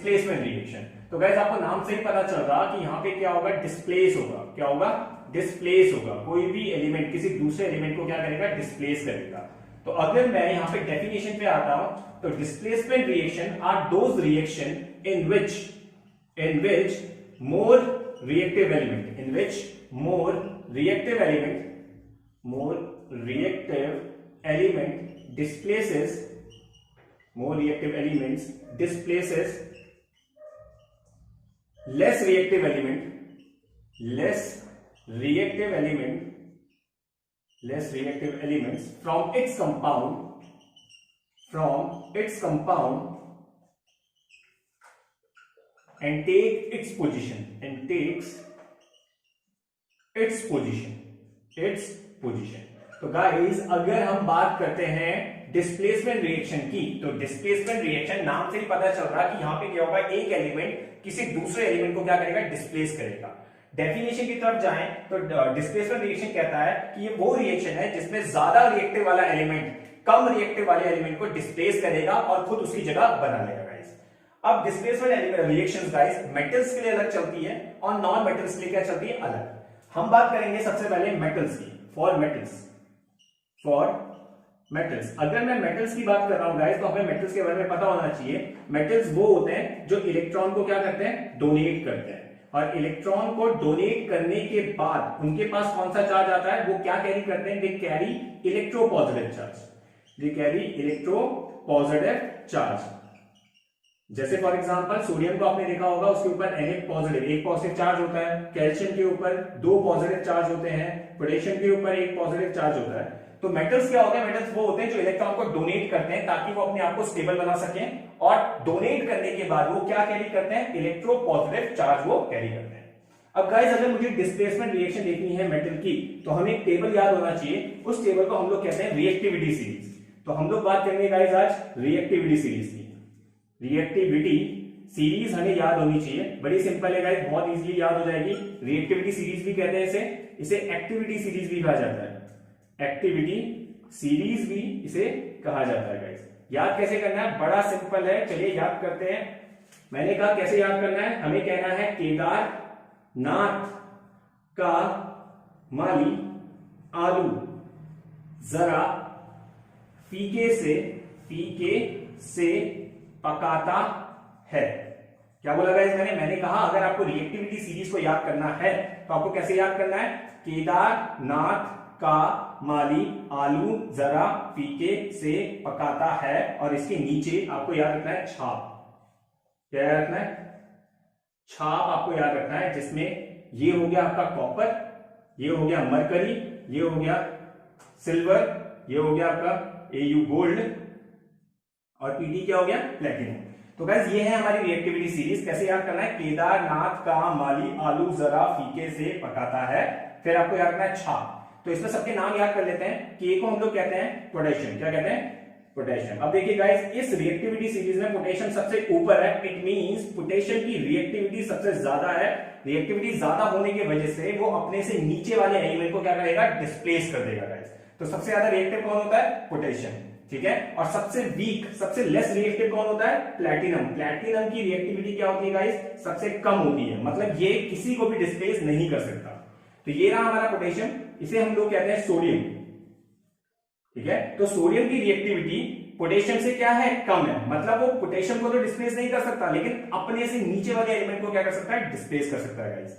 Displacement reaction. तो guys आपको नाम से ही पता चल रहा कि यहाँ पे क्या होगा, डिस्प्लेस होगा। क्या होगा, डिस्प्लेस होगा। कोई भी एलिमेंट किसी दूसरे एलिमेंट को क्या करेगा, डिस्प्लेस करेगा। तो अगर मैं यहाँ पे डेफिनेशन पे आता हूं, तो displacement reaction are those reaction in which more reactive element, in which more reactive element displaces less reactive elements from its compound and takes its position। तो गाइस अगर हम बात करते हैं डिस्प्लेसमेंट रिएक्शन की, तो डिस्प्लेसमेंट रिएक्शन नाम से ही पता चल रहा है कि यहां पे क्या होगा, एक एलिमेंट किसी दूसरे एलिमेंट को क्या करेगा, डिस्प्लेस करेगा। डेफिनेशन की तरफ जाएं तो डिस्प्लेसमेंट रिएक्शन कहता है कि ये वो रिएक्शन है जिसमें ज्यादा रिएक्टिव वाला एलिमेंट कम रिएक्टिव वाले एलिमेंट को डिस्प्लेस करेगा और खुद उसकी जगह बना लेगा गाइस। अब डिस्प्लेसमेंट रिएक्शंस गाइस मेटल्स के लिए अलग चलती है और नॉन मेटल्स के लिए क्या चलती है, अलग। हम बात करेंगे सबसे पहले मेटल्स की। फॉर मेटल्स, अगर मैं मेटल्स की बात कर रहा हूं गाइस, तो हमें मेटल्स के बारे में पता होना चाहिए। मेटल्स वो होते हैं जो इलेक्ट्रॉन को क्या करते हैं, डोनेट करते हैं, और इलेक्ट्रॉन को डोनेट करने के बाद उनके पास कौन सा चार्ज आता है, वो क्या कैरी करते हैं, दे कैरी इलेक्ट्रोपॉजिटिव चार्ज। जैसे फॉर एग्जांपल सोडियम को आपने देखा होगा, उसके ऊपर एक पॉजिटिव चार्ज होता है, कैल्शियम के ऊपर 2 पॉजिटिव चार्ज होते हैं, पोटेशियम के ऊपर 1 पॉजिटिव चार्ज होता है। तो मेटल्स क्या होते हैं, मेटल्स वो होते हैं जो इलेक्ट्रॉन को डोनेट करते हैं ताकि वो अपने आप को स्टेबल बना सकें, और डोनेट करने के बाद वो क्या कैरी करते हैं, इलेक्ट्रोपॉजिटिव चार्ज वो कैरी करते हैं। अब गाइस अगर मुझे डिस्प्लेसमेंट रिएक्शन देखनी है मेटल की, तो हमें एक टेबल याद होना चाहिए। उस टेबल को हम लोग कहते हैं रिएक्टिविटी सीरीज। तो हम लोग बात करेंगे गाइस आज रिएक्टिविटी सीरीज की। रिएक्टिविटी सीरीज हमें याद होनी चाहिए, बड़ी सिंपल है गाइस, बहुत इजीली याद हो जाएगी। रिएक्टिविटी सीरीज भी कहते हैं इसे एक्टिविटी सीरीज भी कहा जाता है, एक्टिविटी सीरीज भी इसे कहा जाता है गाइस। याद कैसे करना है, बड़ा सिंपल है, चलिए याद करते हैं। मैंने कहा कैसे याद करना है, हमें कहना है केदारनाथ का माली आलू जरा फीके से पकाता है। क्या बोला गाइस मैंने कहा अगर आपको रिएक्टिविटी सीरीज को याद करना है तो आपको कैसे याद करना है, केदारनाथ का माली आलू जरा फीके से पकाता है, और इसके नीचे आपको याद रखना है छाप। क्या याद रखना है, छाप आपको याद रखना है, जिसमें ये हो गया आपका कॉपर, ये हो गया मरकरी, ये हो गया सिल्वर, ये हो गया आपका Au गोल्ड, और पीटी क्या हो गया, प्लेटिनम। तो गाइस ये है हमारी रिएक्टिविटी सीरीज। कैसे याद करना है, केदारनाथ का माली आलू जरा फीके से पकाता है, फिर आपको याद रखना है छाप। तो इसमें सबके नाम याद कर लेते हैं। के को हम लोग कहते हैं पोटेशियम। क्या कहते हैं, पोटेशियम। अब देखिए गाइस इस रिएक्टिविटी सीरीज में पोटेशियम सबसे ऊपर है, इट मींस पोटेशियम की रिएक्टिविटी सबसे ज्यादा है। रिएक्टिविटी ज्यादा होने की वजह से वो अपने से नीचे वाले एलिमेंट को क्या करेगा, डिस्प्लेस कर देगा गाइस। तो सबसे ज्यादा रिएक्टिव कौन होता है, पोटेशियम, ठीक है। और सबसे वीक, सबसे लेस रिएक्टिव कौन होता है, प्लैटिनम। प्लैटिनम की रिएक्टिविटी क्या होती है गाइस, सबसे कम होती है, मतलब ये किसी को भी डिस्प्लेस नहीं कर सकता। तो ये रहा हमारा पोटेशियम, इसे हम लोग कहते हैं सोडियम, ठीक है। तो सोडियम की रिएक्टिविटी पोटेशियम से क्या है, कम है, मतलब वो पोटेशियम को तो डिस्प्लेस नहीं कर सकता, लेकिन अपने से नीचे वाले एलिमेंट को क्या कर सकता है, डिस्प्लेस कर सकता है गाइस।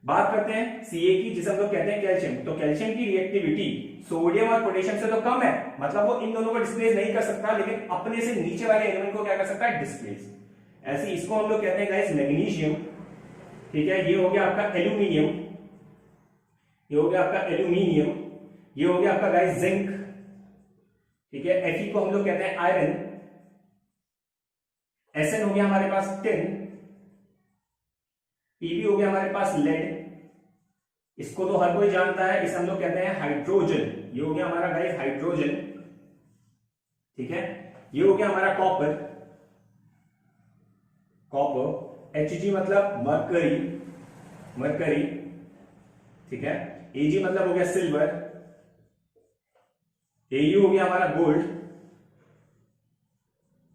बात करते हैं Ca की, जिसे हम लोग कहते हैं कैल्शियम। तो कैल्शियम की रिएक्टिविटी सोडियम और पोटेशियम से तो कम है, मतलब वो इन दोनों को डिस्प्लेस नहीं कर सकता, लेकिन अपने से नीचे वाले एलिमेंट को क्या कर सकता है, डिस्प्लेस। ऐसे इसको हम लोग कहते हैं गाइस मैग्नीशियम, ठीक है। ये हो गया आपका एल्यूमिनियम, ये हो गया आपका एल्यूमिनियम, ये हो गया आपका गाइस जिंक, ठीक है। Fe को हम लोग कहते हैं आयरन, Sn हो गया हमारे पास टिन, Pb हो गया हमारे पास लेड, इसको तो हर कोई जानता है, इसे हम लोग कहते हैं हाइड्रोजन। ये हो गया हमारा गाइस हाइड्रोजन, ठीक है। ये हो गया हमारा कॉपर, Hg मतलब मरकरी, ठीक है। Ag मतलब हो गया सिल्वर, Au हो गया हमारा गोल्ड,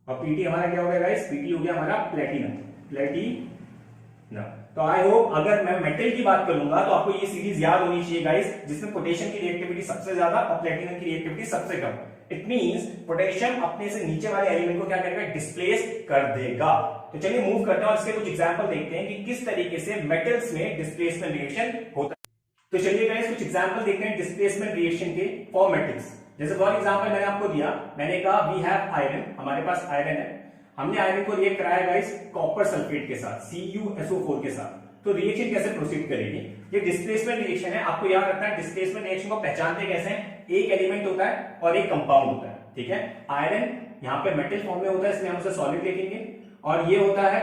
और Pt हमारा क्या हो गया गाइस, Pt हो गया हमारा प्लेटिनम। प्लेटिनम। तो आई होप अगर मैं मेटल की बात करूंगा तो आपको ये सीरीज याद होनी चाहिए गाइस, जिसमें पोटेशियम की रिएक्टिविटी सबसे ज्यादा और प्लेटिनम की रिएक्टिविटी सबसे कम। इट मींस पोटेशियम अपने से नीचे वाले एलिमेंट को क्या करेगा, डिस्प्लेस कर देगा। तो चलिए मूव करते हैं और इसके कुछ एग्जांपल देखते हैं कि किस तरीके से मेटल्स में डिस्प्लेसमेंट रिएक्शन होता है। तो चलिए गाइस कुछ एग्जांपल देखते हैं डिस्प्लेसमेंट रिएक्शन के फॉर मेटल्स। जैसे फॉर एग्जांपल मैंने आपको दिया, मैंने कहा वी हैव आयरन, हमारे पास आयरन है, हमने आयरन को रिएक्ट कराया गाइस कॉपर सल्फेट के साथ CuSO4 के साथ। तो रिएक्शन कैसे प्रोसीड करेगी, ये डिस्प्लेसमेंट रिएक्शन है। आपको याद रखना है डिस्प्लेसमेंट रिएक्शन को पहचानते कैसे हैं, एक एलिमेंट होता है और एक कंपाउंड होता है, ठीक है। आयरन यहाँ पे मेटल फॉर्म में होता है, इसलिए हम उसे सॉलिड लिखेंगे, और ये होता है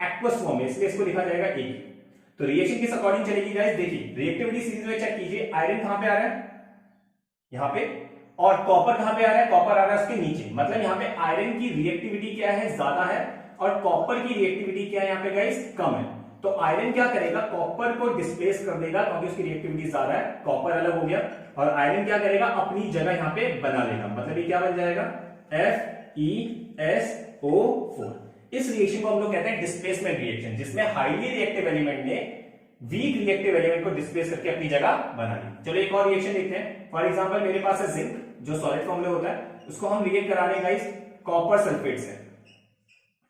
एक्वस फॉर्म में, इसलिए इसको लिखा जाएगा एक। तो रिएक्शन किस अकॉर्डिंग चलेगी गाइस, देखिए रिएक्टिविटी सीरीज में चेक कीजिए, आयरन कहां पे आ रहा है, यहाँ पे, और कॉपर कहां पे आ रहा है, कॉपर आ रहा है उसके नीचे। मतलब यहाँ पे आयरन की रिएक्टिविटी क्या है, ज्यादा है, और कॉपर की रिएक्टिविटी क्या है यहाँ पे गाइस, कम है। तो आयरन क्या करेगा, कॉपर को डिस्प्लेस कर देगा क्योंकि उसकी रिएक्टिविटी ज्यादा है, कॉपर अलग हो गया, और आयरन क्या करेगा, अपनी जगह यहाँ पे बना लेगा। मतलब ये क्या बन जाएगा, FeSO4। इस रिएक्शन को हम लोग कहते हैं डिस्प्लेसमेंट रिएक्शन, जिसमें हाईली रिएक्टिव एलिमेंट ने वीक रिएक्टिव एलिमेंट को डिस्प्लेस करके अपनी जगह बना ली। चलो एक और रिएक्शन देखते हैं। फॉर एग्जांपल मेरे पास है जिंक, जो सॉलिड फॉर्म में होता है, उसको हम रिएक्ट करा रहे हैं गाइस कॉपर सल्फेट से,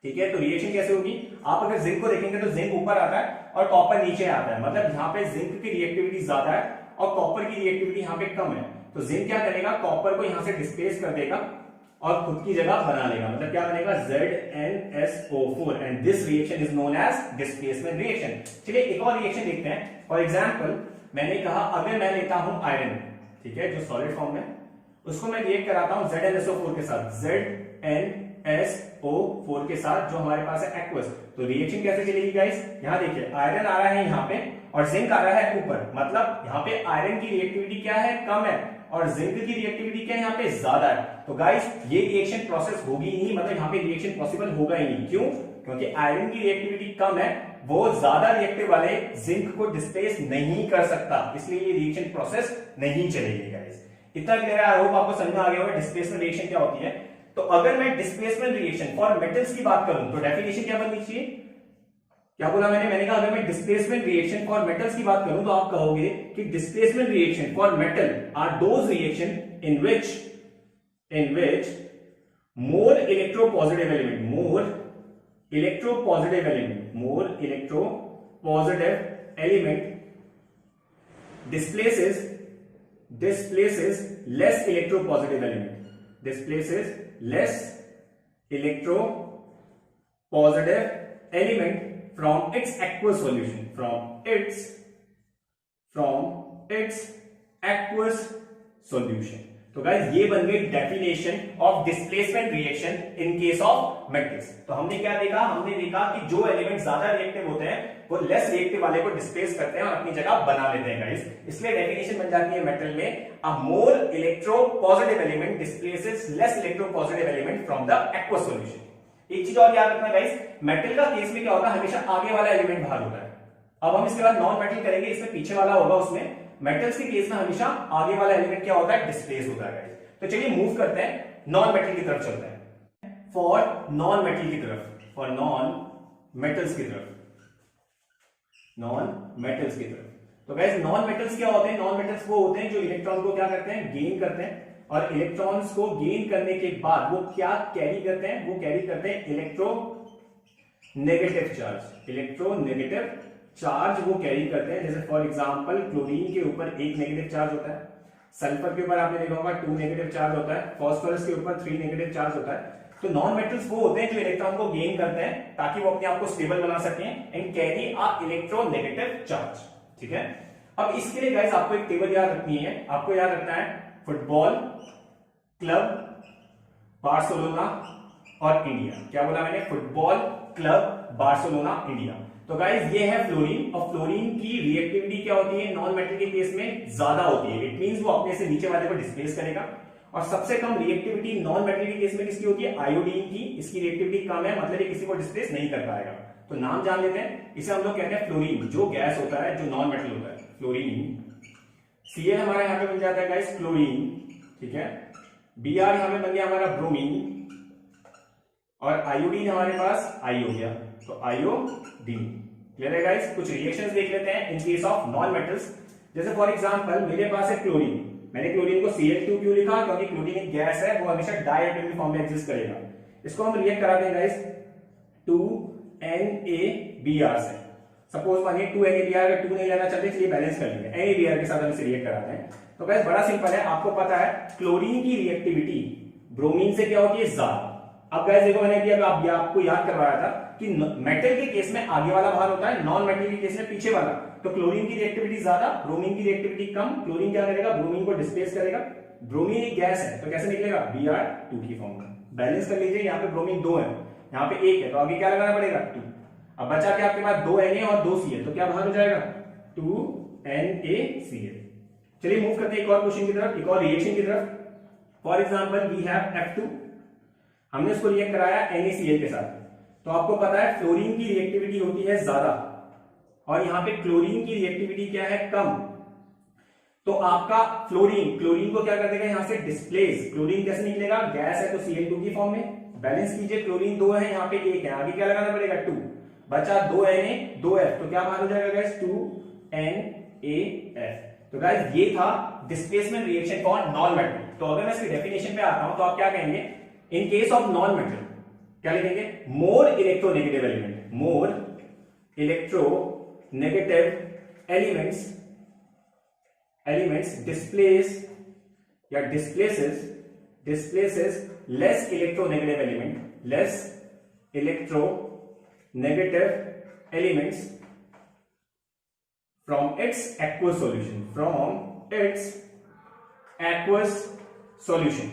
ठीक है। तो रिएक्शन कैसे होगी, आप अगर जिंक को देखेंगे तो जिंक ऊपर आता है और कॉपर नीचे आता है। मतलब यहाँ पे जिंक की रिएक्टिविटी ज्यादा है और कॉपर की रिएक्टिविटी यहाँ पे कम है। तो जिंक क्या करेगा, कॉपर को यहाँ से डिस्प्लेस कर देगा और खुद की जगह बना लेगा। मतलब क्या बनेगा, ZnSO4, and this reaction is known as displacement reaction. चलिए एक और रिएक्शन देखते हैं। फॉर एग्जांपल मैंने कहा अगर मैं लेता हूं आयरन, ठीक है, जो सॉलिड फॉर्म में, उसको मैं रिएक्ट कराता हूं ZnSO4 के साथ, ZnSO4 के साथ, जो हमारे पास है एक्वस। तो रिएक्शन कैसे चलेगी गाइस, यहां देखिए आयरन आ रहा है यहाँ पे और जिंक आ रहा है ऊपर। मतलब यहाँ पे आयरन की रिएक्टिविटी क्या है, कम है, और जिंक की रिएक्टिविटी क्या है, यहाँ पे ज्यादा है। तो गाइस ये रिएक्शन प्रोसेस होगी ही नहीं, मतलब यहाँ पे रिएक्शन पॉसिबल होगा ही नहीं। क्यों, क्योंकि आयरन की रिएक्टिविटी कम है, वो ज्यादा रिएक्टिव वाले जिंक को डिस्प्लेस नहीं कर सकता, इसलिए ये रिएक्शन प्रोसेस नहीं चलेगी गाइस। इतना क्लियर है, आई होप आपको समझ में आ गया होगा डिस्प्लेसमेंट रिएक्शन क्या होती है। तो अगर मैं डिस्प्लेसमेंट रिएक्शन फॉर मेटल्स की बात करूं तो डेफिनेशन क्या बननी चाहिए, क्या बोला मैंने कहा अगर मैं डिस्प्लेसमेंट रिएक्शन फॉर मेटल्स की बात करूं तो आप कहोगे कि displacement reaction for metal are those reaction in which more electropositive element displaces less electropositive element from its aqueous solution, from its aqueous solution। तो गाइस ये बन गई definition of displacement reaction in case of metals. तो हमने क्या देखा, हमने देखा कि जो एलिमेंट ज्यादा रिएक्टिव होते हैं वो लेस रिएक्टिव वाले को डिस्प्लेस करते हैं और अपनी जगह बना लेते हैं गाइस। इसलिए डेफिनेशन बन जाती है मेटल में, a more electropositive element displaces less electropositive element from the aqueous solution. एक चीज और याद रखना गाइस, मेटल का केस में क्या होता है, हमेशा आगे वाला एलिमेंट बाहर होता है। अब हम इसके बाद नॉन मेटल करेंगे, इसमें पीछे वाला होगा। उसमें मेटल्स के केस में हमेशा आगे वाला एलिमेंट क्या होता है, डिस्प्लेस होता है। तो चलिए मूव करते हैं, नॉन मेटल की तरफ चलते हैं। फॉर नॉन मेटल की तरफ, फॉर नॉन मेटल्स की तरफ, तो गाइस नॉन मेटल्स क्या होते हैं, नॉन मेटल्स वो होते हैं जो इलेक्ट्रॉन को क्या करते हैं, गेन करते हैं, और इलेक्ट्रॉन्स को गेन करने के बाद वो क्या कैरी करते हैं, वो कैरी करते हैं इलेक्ट्रोनेगेटिव चार्ज वो कैरी करते हैं। जैसे फॉर एग्जांपल क्लोरीन के ऊपर एक नेगेटिव चार्ज होता है, सल्फर के ऊपर आपने देखा होगा 2 नेगेटिव चार्ज होता है, फास्फोरस के ऊपर 3 नेगेटिव चार्ज होता है। तो नॉन मेटल्स वो होते हैं जो इलेक्ट्रॉन को गेन करते हैं ताकि वो अपने आप को स्टेबल बना सकें and carry a electronegative charge, ठीक है। अब इसके लिए गाइस आपको एक टेबल याद रखनी है, आपको याद रखना है फुटबॉल क्लब बार्सिलोना और इंडिया। क्या बोला मैंने, फुटबॉल क्लब बार्सिलोना इंडिया। तो गाइस ये है फ्लोरीन, और फ्लोरीन की रिएक्टिविटी क्या होती है, नॉन मेटल के केस में ज्यादा होती है। इट मींस वो अपने से नीचे वाले को डिस्प्लेस करेगा। और सबसे कम रिएक्टिविटी नॉन मेटल के केस में किसकी होती है, आयोडीन की। इसकी रिएक्टिविटी कम है, मतलब ये किसी को डिस्प्लेस नहीं कर पाएगा। तो नाम जान लेते हैं, इसे हम लोग कहते हैं फ्लोरीन, जो गैस होता है, जो नॉन मेटल होता है, फ्लोरीन। Cl हमारा यहाँ पे बन जाता है गाइस क्लोरीन, ठीक है। Br यहाँ पे बन गया हमारा ब्रोमीन, और आयोडीन हमारे पास आई हो गया, तो आयोडीन। क्लियर है गाइस? कुछ रिएक्शंस देख लेते हैं इन केस ऑफ नॉन मेटल्स। जैसे फॉर एग्जांपल मेरे पास है क्लोरीन, मैंने क्लोरीन को Cl2 क्यों लिखा? क्योंकि क्लोरीन एक गैस है, वो हमेशा डायटोमिक फॉर्म में एग्जिस्ट करेगा। इसको हम रिएक्ट कराते हैं गाइस 2NaBr से। सपोज मानिए 2NaBr, अगर 2 नहीं लेना चाहते इसलिए बैलेंस कर लेंगे, NaBr के साथ हम इसे रिएक्ट कराते हैं। तो गाइस बड़ा सिंपल है, आपको पता है क्लोरीन की रिएक्टिविटी ब्रोमीन से क्या होती है? ज्यादा। अब गाइस देखो, मैंने अभी आपको याद करवाया था कि मेटल के केस में आगे वाला भार होता है, नॉन मेटल के केस में पीछे वाला। तो क्लोरीन की रिएक्टिविटी ज्यादा, ब्रोमीन की रिएक्टिविटी कम। क्लोरीन क्या करेगा? ब्रोमीन को डिस्प्लेस करेगा। ब्रोमीन एक गैस है तो कैसे निकलेगा? Br2 की फॉर्म में। बैलेंस कर लीजिए, यहाँ पे ब्रोमीन 2 है, यहाँ पे 1 है, तो आगे क्या लगाना पड़ेगा? 2। अब बचा क्या आपके पास? 2 Na और 2 Cl, तो क्या बाहर हो जाएगा? 2NaCl। चलिए मूव करते हैं एक और क्वेश्चन की तरफ, एक और रिएक्शन की तरफ। For example we have F2, हमने इसको रिएक्ट कराया NaCl के साथ। तो आपको पता है फ्लोरीन की रिएक्टिविटी होती है ज्यादा और यहां पे क्लोरीन की रिएक्टिविटी क्या है? कम। तो आपका क्लोरीन को क्या कर देगा? यहां से डिस्प्लेस। क्लोरीन कैसे निकलेगा? गैस है तो Cl2 की फॉर्म में। बैलेंस कीजिए, क्लोरीन 2 है, यहाँ पे 1 है, आगे क्या लगाना पड़ेगा? 2। बचा 2Na 2F, तो क्या बाहर हो जाएगा गाइस? 2NaF। तो गाइस ये था displacement reaction for non metal. तो अगर मैं इसकी डेफिनेशन पे आता हूं तो आप क्या कहेंगे? In case of non metal क्या लिखेंगे? More electronegative element, more electronegative elements displace या displaces less electronegative element, less electronegative elements from its aqueous solution।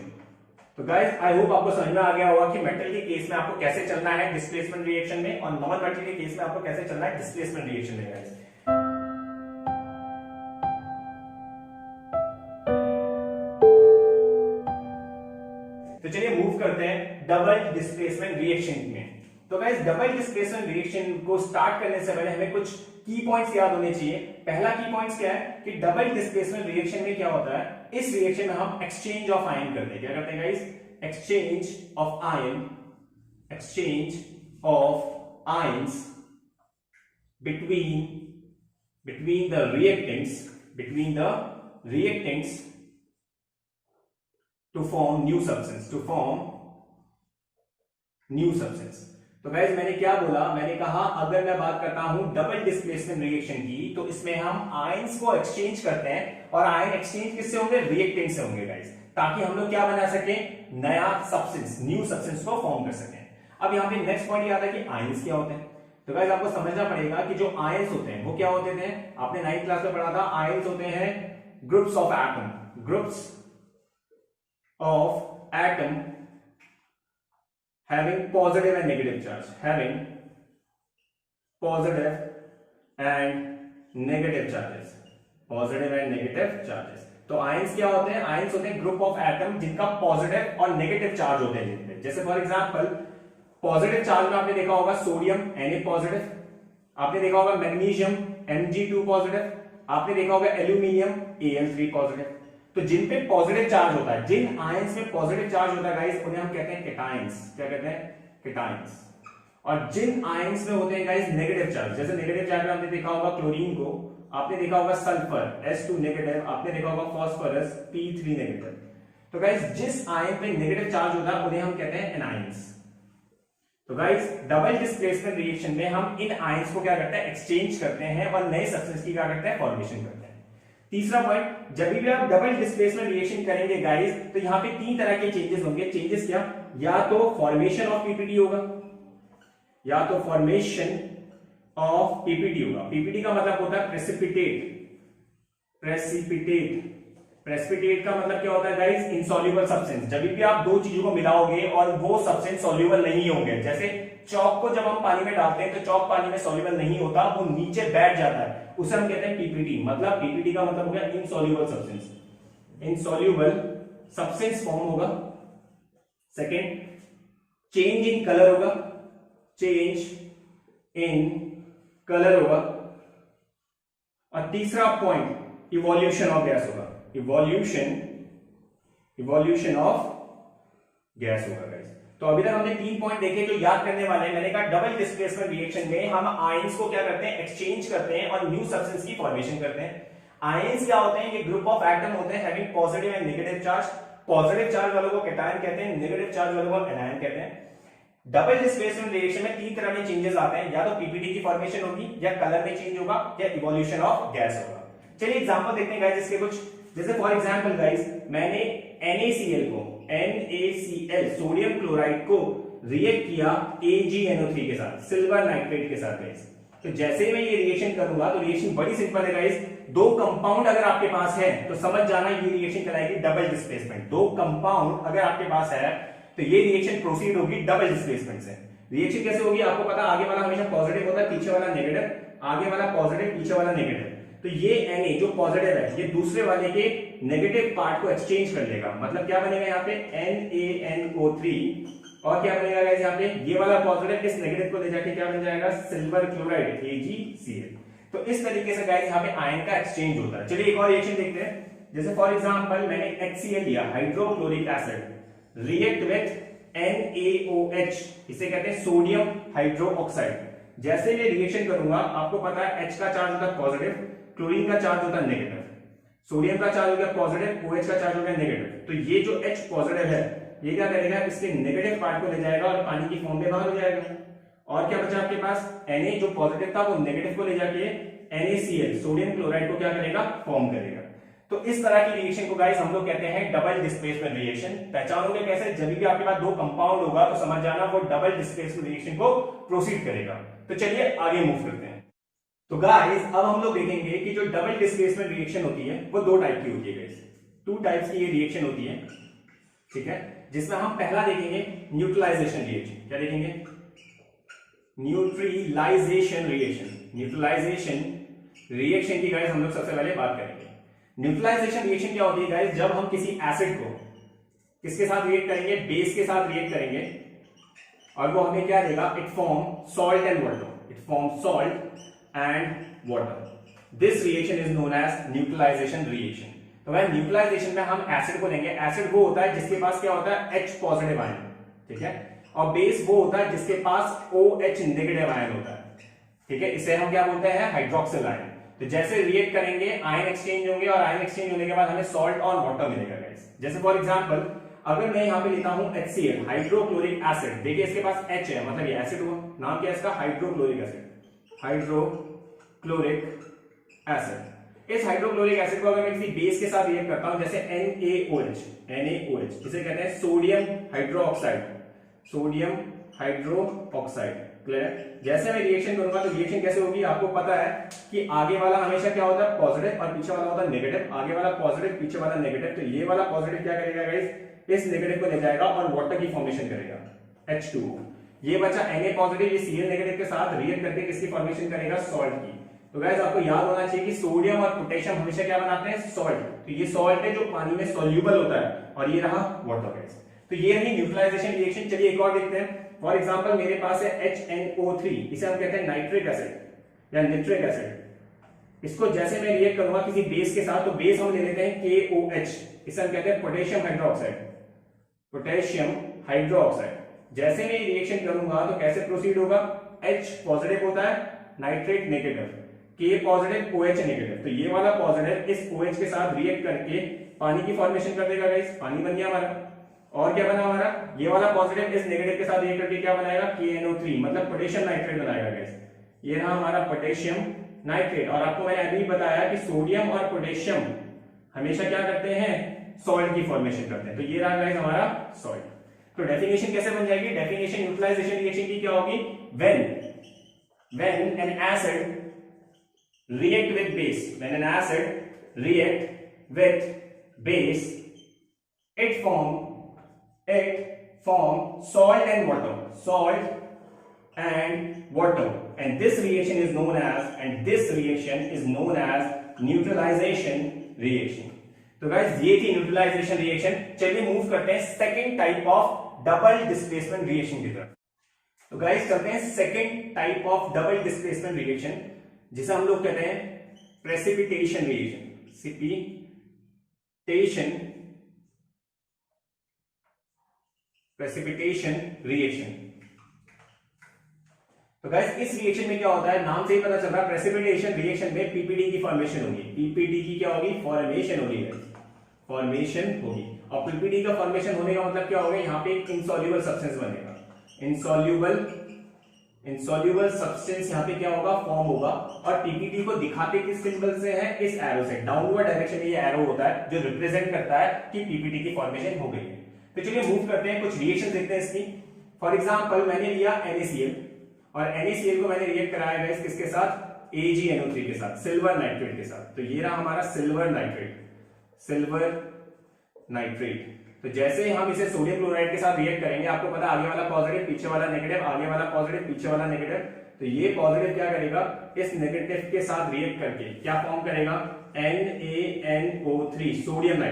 तो गाइस आई होप आपको समझ में आ गया होगा कि मेटल के केस में आपको कैसे चलना है डिस्प्लेसमेंट रिएक्शन में, और नॉन मेटल के केस में आपको कैसे चलना है डिस्प्लेसमेंट रिएक्शन में गाइस। तो चलिए मूव करते हैं डबल डिस्प्लेसमेंट रिएक्शन में। तो गाइस डबल डिस्प्लेसमेंट रिएक्शन को स्टार्ट करने से पहले हमें कुछ की पॉइंट्स याद होने चाहिए। पहला की पॉइंट्स क्या है कि डबल डिस्प्लेसमेंट रिएक्शन में क्या होता है? इस रिएक्शन में हम एक्सचेंज ऑफ आयन करते हैं। क्या करते हैं guys? Exchange of ions between the reactants to form new substance। तो गाइस मैंने क्या बोला? मैंने कहा अगर मैं बात करता हूं डबल डिस्प्लेसमेंट रिएक्शन की, तो इसमें हम आयंस को एक्सचेंज करते हैं, और आयन एक्सचेंज किससे होंगे? रिएक्टेंट से होंगे गाइस, ताकि हम लोग क्या बना सके? नया सब्सटेंस, न्यू सब्सटेंस को फॉर्म कर सकें। अब यहाँ पे नेक्स्ट पॉइंट ये आता है कि आयंस क्या होते हैं। तो गाइस आपको समझना पड़ेगा कि जो आयंस होते हैं वो क्या होते थे? आपने 9th क्लास में पढ़ा था, आयंस होते हैं groups of atom having positive and negative charge, positive and negative charges। तो आयंस क्या होते हैं? आयंस होते हैं ग्रुप ऑफ एटम जिनका पॉजिटिव और नेगेटिव चार्ज होते हैं जिनपे। जैसे फॉर एग्जांपल पॉजिटिव चार्ज में आपने देखा होगा सोडियम Na पॉजिटिव, आपने देखा होगा मैग्नीशियम Mg2 पॉजिटिव, आपने देखा होगा एल्यूमिनियम Al3 पॉजिटिव। तो जिन पे पॉजिटिव चार्ज होता है, जिन आयंस में पॉजिटिव चार्ज होता है गाइस, उन्हें हम कहते हैं केटायंस। क्या कहते हैं? केटायंस। और जिन आयंस में होते हैं गाइस नेगेटिव चार्ज, जैसे नेगेटिव चार्ज में आपने देखा होगा क्लोरीन को, आपने देखा होगा सल्फर S2 नेगेटिव, आपने देखा होगा फास्फोरस P3 नेगेटिव। तो गाइस जिस आयन पे नेगेटिव चार्ज होता है उन्हें हम कहते हैं एनायंस। तो गाइस डबल डिस्प्लेसमेंट रिएक्शन में हम इन आयंस को क्या करते हैं? एक्सचेंज करते हैं और नए सब्सटेंस की क्या करते हैं? फॉर्मेशन करते हैं। तीसरा पॉइंट, जब भी आप डबल डिस्प्लेसमेंट रिएक्शन करेंगे गाइस, तो यहां पे 3 तरह के चेंजेस होंगे। चेंजेस क्या? या तो फॉर्मेशन ऑफ पीपीटी होगा, पीपीटी का मतलब होता है प्रेसिपिटेट का मतलब क्या होता है गाइस? Insoluble substance. जब भी आप दो चीजों को मिलाओगे और वो सब्सटेंस सॉल्युबल नहीं होंगे, जैसे चौक को जब हम पानी में डालते हैं तो चौक पानी में सॉल्युबल नहीं होता, वो नीचे बैठ जाता है, उसे हम कहते हैं पीपीटी। मतलब पीपीटी का मतलब हो गया इनसॉल्युबल सब्सटेंस फॉर्म होगा। सेकेंड, चेंज इन कलर होगा। और तीसरा पॉइंट इवोल्यूशन ऑफ गैस होगा, इवोल्यूशन ऑफ गैस होगा गाइस। तो अभी तक हमने 3 पॉइंट देखे जो याद करने वाले हैं। मैंने कहा डबल डिस्प्लेसमेंट रिएक्शन में हम आयंस को क्या करते हैं, एक्सचेंज करते हैं और न्यू सब्सटेंस की फॉर्मेशन करते हैं। आयंस क्या होते हैं, ये ग्रुप ऑफ एटम होते हैं having positive and negative charge. Positive charge वालों को कैटायन कहते हैं, नेगेटिव चार्ज वालों को एनायन कहते हैं। डबल डिस्प्लेसमेंट रिएक्शन में 3 तरह के चेंजेस आते हैं, या तो पीपीटी की फॉर्मेशन होगी, या कलर में चेंज होगा, या इवोल्यूशन ऑफ गैस होगा। चलिए एग्जांपल देखते हैं गाइस इसके कुछ। जैसे फॉर एग्जांपल गाइस मैंने NaCl को NaCl सोडियम क्लोराइड को रिएक्ट किया AgNO3 के साथ, सिल्वर नाइट्रेट के साथ गाइस। तो जैसे ही मैं ये रिएक्शन करूंगा तो रिएक्शन बड़ी सिंपल है गाइस। दो कंपाउंड अगर आपके पास है तो समझ जाना ये रिएक्शन कहलाएगी डबल डिस्प्लेसमेंट। दो कंपाउंड अगर आपके पास है तो ये रिएक्शन प्रोसीड होगी डबल डिस्प्लेसमेंट से। रिएक्शन कैसे होगी आपको पता, आगे वाला हमेशा पॉजिटिव होता है, पीछे वाला नेगेटिव, आगे वाला पॉजिटिव, पीछे वाला नेगेटिव। तो ये Na जो पॉजिटिव है ये दूसरे वाले के नेगेटिव पार्ट को एक्सचेंज कर लेगा। मतलब क्या बनेगा यहाँ पे NaNO3, और क्या बनेगा गाइस यहाँ पे ये वाला पॉजिटिव इस नेगेटिव को ले जाके क्या बन जाएगा, सिल्वर क्लोराइड AgCl। तो इस तरीके से गाइस यहाँ पे आयन का एक्सचेंज होता है। चलिए एक और रिएक्शन देखते हैं। जैसे फॉर एग्जांपल मैंने HCl लिया, hydrochloric acid, react with NaOH, इसे कहते हैं सोडियम हाइड्रोक्साइड। जैसे मैं रिएक्शन करूंगा आपको पता है H का चार्ज होता है पॉजिटिव, क्लोरीन का चार्ज होता है नेगेटिव, सोडियम का चार्ज हो गया पॉजिटिव, OH का चार्ज हो गया नेगेटिव। तो ये जो H पॉजिटिव है ये क्या करेगा, इसके नेगेटिव पार्ट को ले जाएगा और पानी की फॉर्म में बाहर हो जाएगा। और क्या बचा आपके पास, Na जो पॉजिटिव था वो नेगेटिव को ले जाके NaCl सोडियम क्लोराइड को क्या करेगा, फॉर्म करेगा। तो इस तरह की रिएक्शन को गाइस हम लोग कहते हैं डबल डिस्प्लेसमेंट रिएक्शन। पहचानोगे कैसे, जब भी आपके पास दो कंपाउंड होगा तो समझ जाना वो डबल डिस्प्लेसमेंट रिएक्शन को प्रोसीड करेगा। तो चलिए आगे मूव करते हैं। तो गाइस अब हम लोग देखेंगे कि जो डबल डिस्प्लेसमेंट रिएक्शन होती है वो दो टाइप की होती है गाइस। 2 टाइप्स की ये रिएक्शन होती है, ठीक है, जिसमें हम पहला देखेंगे न्यूट्रलाइजेशन रिएक्शन। क्या देखेंगे, न्यूट्रलाइजेशन रिएक्शन। न्यूट्रलाइजेशन रिएक्शन की गाइस हम लोग सबसे पहले बात करेंगे। न्यूट्रलाइजेशन रिएक्शन क्या होती है गाइस, जब हम किसी एसिड को किसके साथ रिएक्ट करेंगे, बेस के साथ रिएक्ट करेंगे और वो हमें क्या देगा, it form salt and water. It form salt and water. This reaction is known as neutralisation reaction. तो भाई न्यूट्रलाइजेशन में हम एसिड को लेंगे। एसिड वो होता है जिसके पास क्या होता है, H पॉजिटिव आयन, ठीक है, और बेस वो होता है जिसके पास OH नेगेटिव आयन होता है, ठीक है, इसे हम क्या बोलते हैं, हाइड्रोक्सिल आयन। तो जैसे रिएक्ट करेंगे आयन एक्सचेंज होंगे और आयन एक्सचेंज होने के बाद हमें सॉल्ट और वाटर मिलेगा गाइस। जैसे फॉर एग्जांपल अगर मैं यहां पे लेता हूं HCl हाइड्रोक्लोरिक एसिड, देखिए इसके पास H है मतलब ये एसिड हुआ, नाम क्या है इसका, हाइड्रोक्लोरिक एसिड, हाइड्रोक्लोरिक एसिड। इस हाइड्रोक्लोरिक एसिड को अगर मैं किसी बेस के साथ रिएक्ट करता हूं जैसे NaOH, इसे कहते हैं sodium hydroxide, sodium hydroxide. Clear. जैसे मैं रिएक्शन करूंगा तो रिएक्शन कैसे होगी आपको पता है कि आगे वाला हमेशा क्या होता है, पॉजिटिव, और पीछे वाला होता है नेगेटिव। आगे वाला पॉजिटिव, पीछे वाला नेगेटिव। तो ये वाला पॉजिटिव क्या करेगा गाइस, इस नेगेटिव को ले जाएगा और वाटर की फॉर्मेशन करेगा, H2O। ये बचा Na पॉजिटिव, ये Cl नेगेटिव के साथ रिएक्ट करके किसकी फॉर्मेशन करेगा, सॉल्ट की। तो गाइस आपको याद होना चाहिए कि सोडियम और पोटेशियम हमेशा क्या बनाते हैं, सॉल्ट। तो ये सॉल्ट है जो पानी में सोल्यूबल होता है और ये रहा वाटर गाइस। तो ये रही न्यूट्रलाइजेशन रिएक्शन। चलिए एक और देखते हैं। फॉर एग्जांपल मेरे पास है HNO3, इसे हम कहते हैं नाइट्रिक एसिड या निट्रिक एसिड। इसको जैसे मैं रिएक्ट करूंगा किसी बेस के साथ तो बेस हम ले लेते हैं KOH, इसे हम कहते हैं पोटेशियम हाइड्रोक्साइड, पोटेशियम हाइड्रोक्साइड। जैसे मैं रिएक्शन करूंगा तो कैसे प्रोसीड होगा, H पॉजिटिव होता है, nitrate negative, K positive, OH negative. तो ये वाला पॉजिटिव इस OH के साथ रिएक्ट करके पानी की फॉर्मेशन कर देगा गाइस, पानी बन गया हमारा। और क्या बना हमारा, ये वाला पॉजिटिव इस नेगेटिव के साथ रिएक्ट करके क्या बनाएगा, KNO3 मतलब पोटेशियम नाइट्रेट बनाएगा गाइस। ये रहा हमारा पोटेशियम नाइट्रेट। और आपको मैंने अभी बताया कि सोडियम और पोटेशियम हमेशा क्या करते हैं, सॉल्ट की फॉर्मेशन करते हैं। तो ये रहा गाइस हमारा सॉल्ट। तो डेफिनेशन कैसे बन जाएगी, डेफिनेशन न्यूट्रलाइजेशन रिएक्शन की क्या होगी, when an acid react with base, when an acid react with base, it form salt and water, salt and water, and this reaction is known as neutralization reaction। तो guys ये थी neutralisation reaction. चलिए move करते हैं second type of double displacement reaction की तरफ। तो guys करते हैं second type of double displacement reaction जिसे हम लोग कहते हैं प्रेसिपिटेशन रिएक्शन। Precipitation reaction. तो गाइस इस रिएक्शन में क्या होता है, नाम से ही पता चल रहा है, प्रेसिपिटेशन रिएक्शन में पीपीटी की फॉर्मेशन होगी। पीपीटी की क्या होगी, फॉर्मेशन होगी, फॉर्मेशन होगी। और पीपीटी का फॉर्मेशन होने का मतलब क्या होगा, यहाँ पे एक इनसॉल्युबल सब्सटेंस बनेगा, इनसॉल्युबल सब्सटेंस यहाँ पे क्या होगा, फॉर्म होगा। और पीपीटी को दिखाते किस सिंबल से है, इस एरो से, डाउनवर्ड डायरेक्शन में ये एरो होता है जो रिप्रेजेंट करता है कि पीपीटी की फॉर्मेशन हो गई है। तो चलिए मूव करते हैं, कुछ रिएक्शन देखते हैं इसकी। फॉर एग्जांपल मैंने लिया NaCl और NaCl को मैंने रिएक्ट कराया गाइस किसके साथ, AgNO3 के साथ, सिल्वर नाइट्रेट के साथ। तो ये रहा हमारा सिल्वर नाइट्रेट। तो जैसे हम इसे सोडियम क्लोराइड के साथ रिएक्ट करेंगे, आपको पता आगे वाला पॉजिटिव पीछे वाला नेगेटिव, आगे वाला पॉजिटिव पीछे वाला नेगेटिव। तो ये पॉजिटिव क्या करेगा, इस नेगेटिव के साथ रिएक्ट करके क्या फॉर्म करेगा, NaNO3 सोडियम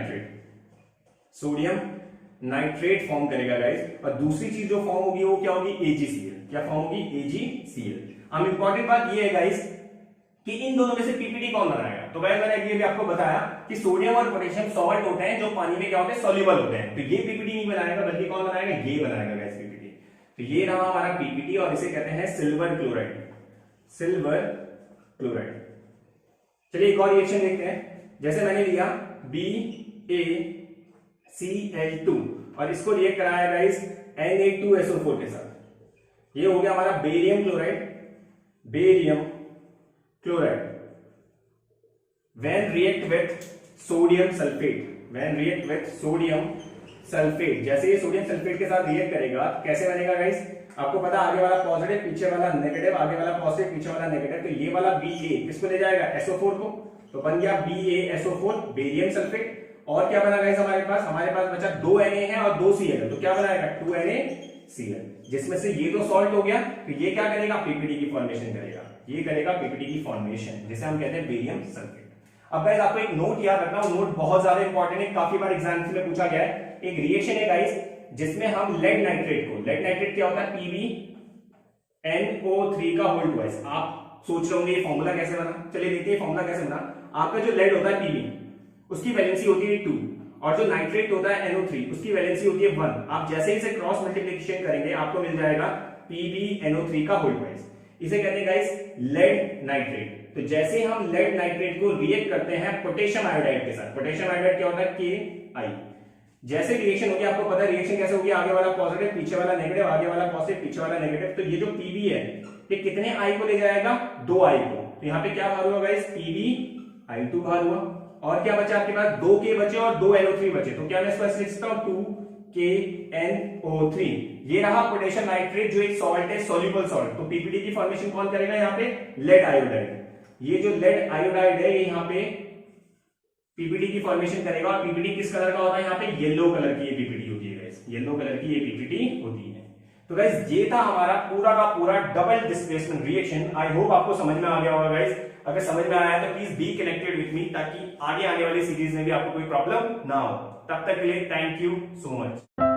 नाइट्रेट फॉर्म करेगा गाइस। और दूसरी चीज जो फॉर्म होगी वो क्या होगी, AgCl। क्या फॉर्म होगी, AgCl। अब इंपॉर्टेंट बात ये है गाइस कि इन दोनों में से पीपीटी कौन बनाएगा। तो गाइस मैंने ये भी आपको बताया कि सोडियम और पोटेशियम सॉल्ट होते हैं जो पानी में क्या होते हैं, सॉल्युबल होते हैं। तो ये पीपीटी नहीं बनाएगा, बल्कि कौन बनाएगा, ये बनाएगा गाइस पीपीटी। तो ये रहा हमारा पीपीटी और इसे कहते हैं सिल्वर क्लोराइड। चलिए एक और रिएक्शन देखते हैं। जैसे मैंने लिया BaCl2 और इसको रिएक्ट कराया गाइस Na2SO4 के साथ। ये हो गया हमारा barium chloride. When react with sodium sulfate, जैसे ये सोडियम सल्फेट के साथ रिएक्ट करेगा कैसे बनेगा गाइस, आपको पता आगे वाला पॉजिटिव पीछे वाला नेगेटिव, आगे वाला पॉजिटिव पीछे वाला नेगेटिव। तो ये वाला Ba किसको ले जाएगा, SO4 को। तो बन गया BaSO4 बेरियम सल्फेट। और क्या बना गाइस, हमारे पास बचा 2 Na है और 2 Cl है। तो क्या बनाएगा, 2 NaCl, जिसमें से ये तो सॉल्ट हो गया। तो ये क्या करेगा, पीपीटी की फॉर्मेशन करेगा। ये करेगा पीपीटी की फॉर्मेशन, जिसे हम कहते हैं बेरियम सल्फेट। अब गाइस आपको एक नोट याद रखना, नोट बहुत ज्यादा इंपॉर्टेंट है, काफी बार एग्जाम्स में पूछा गया है। एक रिएक्शन है गाइस जिसमें हम लेड नाइट्रेट क्या होता है, PbNO3 का होल ट्वाइस। आप सोच रहे होंगे ये फॉर्मूला कैसे बना, चलिए देखते हैं फॉर्मूला कैसे बना। आपका जो लेड होता है Pb, उसकी वैलेंसी होती है 2 और जो नाइट्रेट होता है NO3 उसकी वैलेंसी होती है 1। आप जैसे इसे क्रॉस मल्टीप्लिकेशन करेंगे आपको मिल जाएगा PbNO3 का होल ट्वाइस। इसे कहते हैं गाइस लेड नाइट्रेट। तो जैसे हम लेड नाइट्रेट को रिएक्ट करते हैं पोटेशियम आयोडाइड के साथ, पोटेशियम आयोडाइड क्या होता है, Ki। जैसे रिएक्शन होगी, आपको पता है रिएक्शन कैसे होगी, आगे वाला पॉजिटिव पीछे वाला नेगेटिव, आगे वाला पॉजिटिव पीछे वाला नेगेटिव। तो ये जो Pb है ये कितने I को ले जाएगा, 2 I को। तो यहाँ पे क्या बाहर हुआ गाइस, PbI2 बाहर हुआ। और क्या बचा आपके पास, 2 K बचे और 2 NO3 बचे। तो क्या मैं इसको ऐसे लिख सकता हूं, 2KNO3। ये रहा पोटेशियम नाइट्रेट जो एक सॉल्ट है, सॉल्युबल सॉल्ट। तो पीपीटी की फॉर्मेशन कौन करेगा, यहाँ पे लेड आयोडाइड। ये जो लेड आयोडाइड है ये यहाँ पे पीपीटी की फॉर्मेशन करेगा। और पीपीटी किस कलर का होता है, यहाँ पे येलो कलर की ये पीपीटी होती है गाइस, येलो कलर की ये पीपीटी होती है। तो गाइस ये था हमारा पूरा का पूरा डबल डिस्प्लेसमेंट रिएक्शन। आई होप आपको समझ में आ गया होगा गाइस। अगर समझ में आया तो please be connected with me, ताकि आगे आने वाली सीरीज में भी आपको कोई प्रॉब्लम ना हो। तब तक के लिए थैंक यू सो मच।